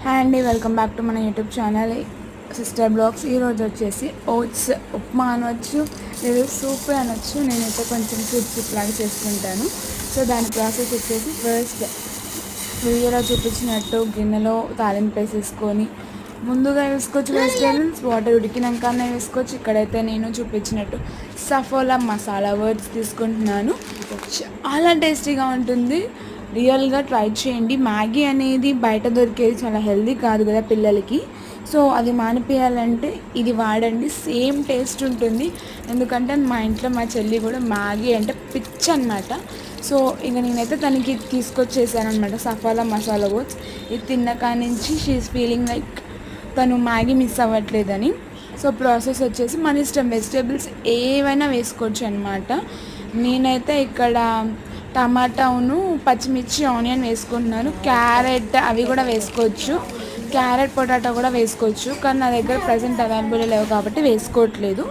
Hi అండి, welcome back to మన YouTube channel sister blogs. ఈరోజు వచ్చేసి ఓట్స్ ఉప్మా అనవచ్చు, లేదా సూప్ అనొచ్చు. నేనైతే కొంచెం సూప్ లాగా చేసుకుంటాను. సో దాని ప్రాసెస్ వచ్చేసి ఫస్ట్ వీడియోలో చూపించినట్టు గిన్నెలో తాలింపు వేసేసుకొని ముందుగా వేసుకోవచ్చు వెజిటేబుల్స్, వాటర్ ఉడికినాకనే వేసుకోవచ్చు. ఇక్కడైతే నేను చూపించినట్టు సఫోలా మసాలా వర్డ్స్ తీసుకుంటున్నాను. చాలా టేస్టీగా ఉంటుంది, రియల్గా ట్రై చేయండి. మ్యాగీ అనేది బయట దొరికేది చాలా హెల్దీ కాదు కదా పిల్లలకి. సో అది మానిపించాలంటే ఇది వాడండి, సేమ్ టేస్ట్ ఉంటుంది. ఎందుకంటే మా ఇంట్లో మా చెల్లి కూడా మ్యాగీ అంటే పిచ్చి అనమాట. సో ఇక నేనైతే తనకి తీసుకొచ్చేసాను అనమాట సఫాలా మసాలా ఓట్స్. ఇది తిన్నకా నుంచి షీఈస్ ఫీలింగ్ లైక్ తను మ్యాగీ మిస్ అవ్వట్లేదని. సో ప్రాసెస్ వచ్చేసి మన ఇష్టం, వెజిటేబుల్స్ ఏవైనా వేసుకోవచ్చు అనమాట. నేనైతే ఇక్కడ టమాటాను, పచ్చిమిర్చి, ఆనియన్ వేసుకుంటున్నాను. క్యారెట్ అవి కూడా వేసుకోవచ్చు, క్యారెట్ పొటాటో కూడా వేసుకోవచ్చు. కానీ నా దగ్గర ప్రజెంట్ అవైలబుల్ లేవు కాబట్టి వేసుకోవట్లేదు.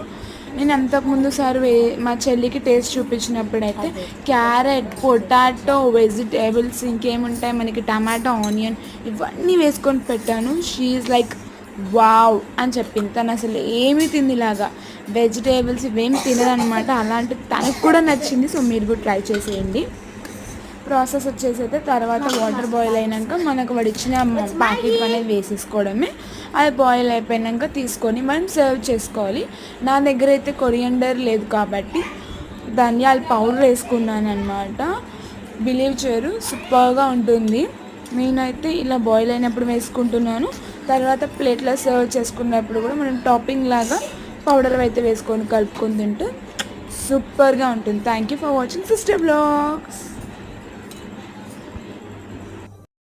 నేను అంతకుముందు సారి మా చెల్లికి టేస్ట్ చూపించినప్పుడు అయితే క్యారెట్, పొటాటో, వెజిటేబుల్స్ ఇంకేముంటాయి మనకి, టమాటో, ఆనియన్ ఇవన్నీ వేసుకొని పెట్టాను. షీఈస్ లైక్ వావ్ అని చెప్పింది. తను అసలు ఏమీ తిందిలాగా వెజిటేబుల్స్ ఇవేమి తినదనమాట. అలాంటి తనకు కూడా నచ్చింది. సో మీరు కూడా ట్రై చేసేయండి. ప్రాసెస్ వచ్చేసి అయితే తర్వాత వాటర్ బాయిల్ అయినాక మనకు వడిచిన ప్యాకెట్ అనేది వేసేసుకోవడమే. అది బాయిల్ అయిపోయాక తీసుకొని మనం సర్వ్ చేసుకోవాలి. నా దగ్గర అయితే కొరియండర్ లేదు కాబట్టి ధనియాల పౌడర్ వేసుకున్నాను అనమాట. బిలీవ్ చేయరు, సూపర్గా ఉంటుంది. నేనైతే ఇలా బాయిల్ అయినప్పుడు వేసుకుంటున్నాను. తర్వాత ప్లేట్లో సర్వ్ చేసుకున్నప్పుడు కూడా మనం టాపింగ్ లాగా పౌడర్ అయితే వేసుకొని కలుపుకొని తింటే సూపర్గా ఉంటుంది. Thank you for watching sister blogs.